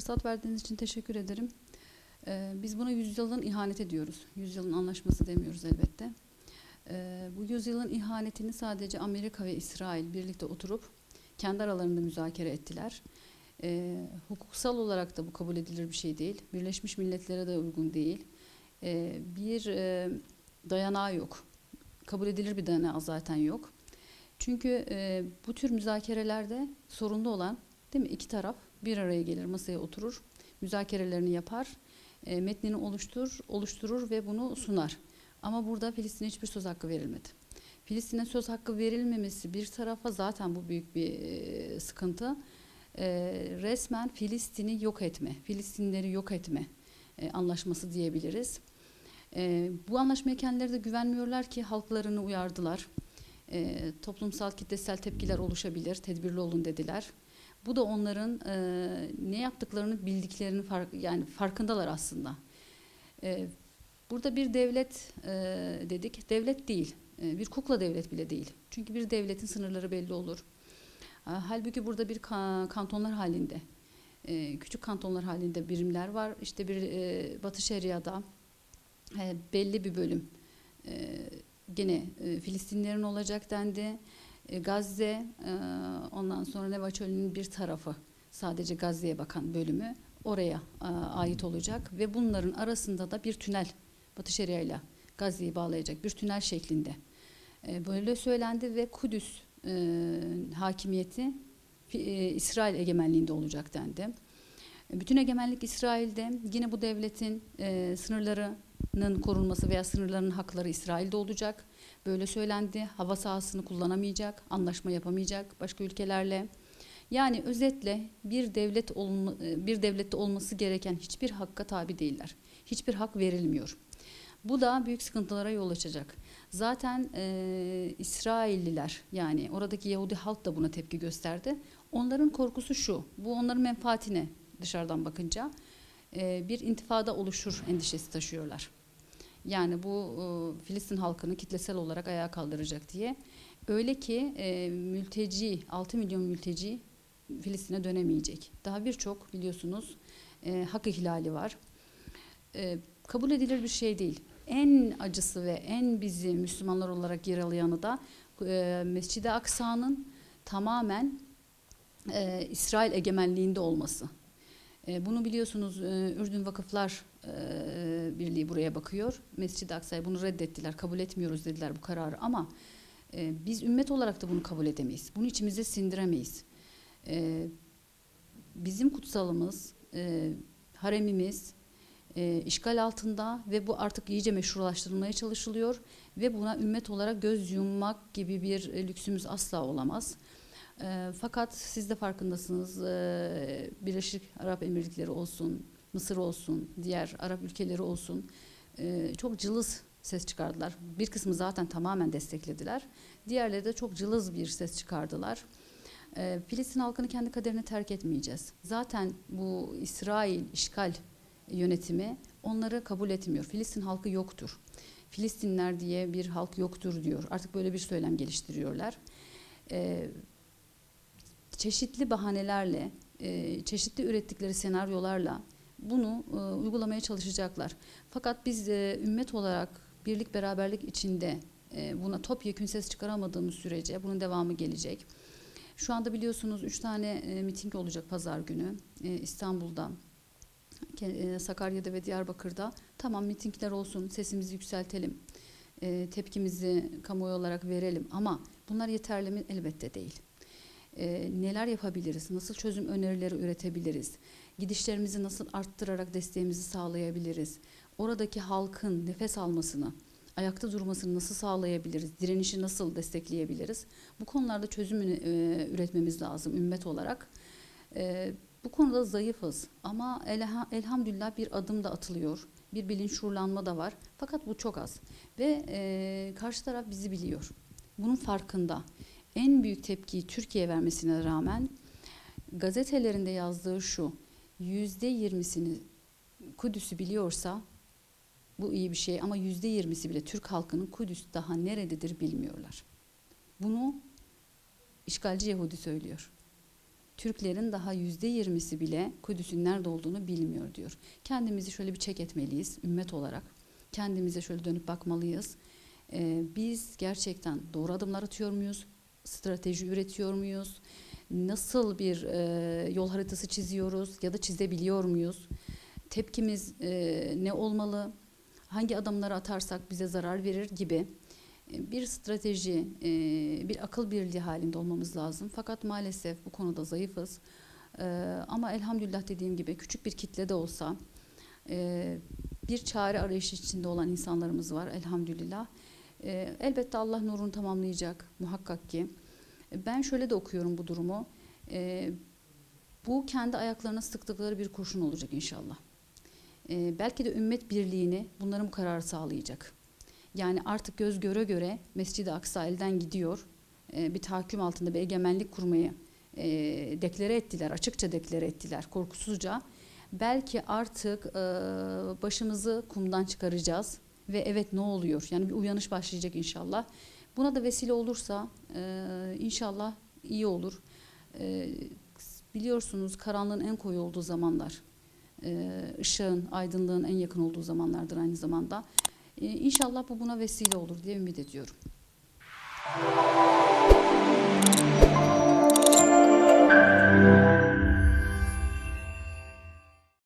Fırsat verdiğiniz için teşekkür ederim. Biz buna yüzyılın ihaneti diyoruz. Yüzyılın anlaşması demiyoruz elbette. Bu yüzyılın ihanetini sadece Amerika ve İsrail birlikte oturup kendi aralarında müzakere ettiler. Hukuksal olarak da bu kabul edilir bir şey değil. Birleşmiş Milletler'e de uygun değil. Bir dayanağı yok. Kabul edilir bir dayanağı zaten yok. Çünkü bu tür müzakerelerde sorunlu olan, değil mi? İki taraf bir araya gelir, masaya oturur, müzakerelerini yapar, metnini oluşturur ve bunu sunar. Ama burada Filistin'e hiçbir söz hakkı verilmedi. Filistin'e söz hakkı verilmemesi bir tarafa zaten bu büyük bir sıkıntı. Resmen Filistin'i yok etme, Filistinleri yok etme anlaşması diyebiliriz. Bu anlaşmaya kendileri de güvenmiyorlar ki halklarını uyardılar. Toplumsal kitlesel tepkiler oluşabilir, tedbirli olun dediler. Bu da onların ne yaptıklarını bildiklerini yani farkındalar aslında. Burada bir devlet dedik, devlet değil, bir kukla devlet bile değil. Çünkü bir devletin sınırları belli olur. Halbuki burada bir kantonlar halinde, küçük kantonlar halinde birimler var. İşte bir Batı Şeria'da belli bir bölüm gene Filistinlerin olacak dendi. Gazze, ondan sonra Neva Çölü'nün bir tarafı, sadece Gazze'ye bakan bölümü oraya ait olacak ve bunların arasında da bir tünel, Batı Şeria ile Gazze'yi bağlayacak bir tünel şeklinde böyle söylendi ve Kudüs hakimiyeti İsrail egemenliğinde olacak dendi. Bütün egemenlik İsrail'de. Yine bu devletin sınırlarının korunması veya sınırlarının hakları İsrail'de olacak. Böyle söylendi. Hava sahasını kullanamayacak, anlaşma yapamayacak başka ülkelerle. Yani özetle bir devlette olması gereken hiçbir hakka tabi değiller. Hiçbir hak verilmiyor. Bu da büyük sıkıntılara yol açacak. Zaten İsrailliler, yani oradaki Yahudi halk da buna tepki gösterdi. Onların korkusu şu, bu onların menfaatine dışarıdan bakınca bir intifada oluşur endişesi taşıyorlar. Yani bu Filistin halkını kitlesel olarak ayağa kaldıracak diye. Öyle ki 6 milyon mülteci Filistin'e dönemeyecek. Daha birçok biliyorsunuz hak ihlali var. Kabul edilir bir şey değil. En acısı ve en bizi Müslümanlar olarak yaralayanı da Mescid-i Aksa'nın tamamen İsrail egemenliğinde olması. Bunu biliyorsunuz, Ürdün Vakıflar Birliği buraya bakıyor. Mescid-i Aksa'yı bunu reddettiler, kabul etmiyoruz dediler bu kararı ama biz ümmet olarak da bunu kabul edemeyiz. Bunu içimize sindiremeyiz. Bizim kutsalımız, haremimiz işgal altında ve bu artık iyice meşrulaştırılmaya çalışılıyor ve buna ümmet olarak göz yummak gibi bir lüksümüz asla olamaz. Fakat siz de farkındasınız, Birleşik Arap Emirlikleri olsun, Mısır olsun, diğer Arap ülkeleri olsun çok cılız ses çıkardılar. Bir kısmı zaten tamamen desteklediler. Diğerleri de çok cılız bir ses çıkardılar. Filistin halkını kendi kaderine terk etmeyeceğiz. Zaten bu İsrail işgal yönetimi onları kabul etmiyor. Filistin halkı yoktur. Filistinler diye bir halk yoktur diyor. Artık böyle bir söylem geliştiriyorlar. Çeşitli bahanelerle, çeşitli ürettikleri senaryolarla bunu uygulamaya çalışacaklar. Fakat biz ümmet olarak birlik beraberlik içinde buna topyekün ses çıkaramadığımız sürece bunun devamı gelecek. Şu anda biliyorsunuz 3 tane miting olacak pazar günü İstanbul'da, Sakarya'da ve Diyarbakır'da. Tamam, mitingler olsun, sesimizi yükseltelim, tepkimizi kamuoyu olarak verelim ama bunlar yeterli mi? Elbette değil. Neler yapabiliriz? Nasıl çözüm önerileri üretebiliriz? Gidişlerimizi nasıl arttırarak desteğimizi sağlayabiliriz? Oradaki halkın nefes almasını, ayakta durmasını nasıl sağlayabiliriz? Direnişi nasıl destekleyebiliriz? Bu konularda çözüm üretmemiz lazım ümmet olarak. Bu konuda zayıfız ama elhamdülillah bir adım da atılıyor. Bir bilinç şuurlanma da var. Fakat bu çok az. Ve karşı taraf bizi biliyor. Bunun farkında. En büyük tepkiyi Türkiye vermesine rağmen gazetelerinde yazdığı şu: %20'sini Kudüs'ü biliyorsa bu iyi bir şey ama %20'si bile Türk halkının Kudüs daha nerededir bilmiyorlar. Bunu işgalci Yahudi söylüyor. Türklerin daha %20'si bile Kudüs'ün nerede olduğunu bilmiyor diyor. Kendimizi şöyle bir check etmeliyiz ümmet olarak. Kendimize şöyle dönüp bakmalıyız. Biz gerçekten doğru adımlar atıyor muyuz? Strateji üretiyor muyuz? Nasıl bir yol haritası çiziyoruz ya da çizebiliyor muyuz? Tepkimiz ne olmalı? Hangi adımları atarsak bize zarar verir gibi bir strateji, bir akıl birliği halinde olmamız lazım. Fakat maalesef bu konuda zayıfız. Ama elhamdülillah dediğim gibi küçük bir kitle de olsa bir çare arayışı içinde olan insanlarımız var elhamdülillah. Elbette Allah nurunu tamamlayacak muhakkak ki. Ben şöyle de okuyorum bu durumu. Bu kendi ayaklarına sıktıkları bir kurşun olacak inşallah. Belki de ümmet birliğini bunların bu kararı sağlayacak. Yani artık göz göre göre Mescid-i Aksa elden gidiyor. Bir tahakküm altında bir egemenlik kurmayı deklare ettiler, açıkça deklare ettiler korkusuzca. Belki artık başımızı kumdan çıkaracağız ve evet ne oluyor? Yani bir uyanış başlayacak inşallah. Buna da vesile olursa inşallah iyi olur. Biliyorsunuz karanlığın en koyu olduğu zamanlar, ışığın, aydınlığın en yakın olduğu zamanlardır aynı zamanda. İnşallah bu buna vesile olur diye ümit ediyorum.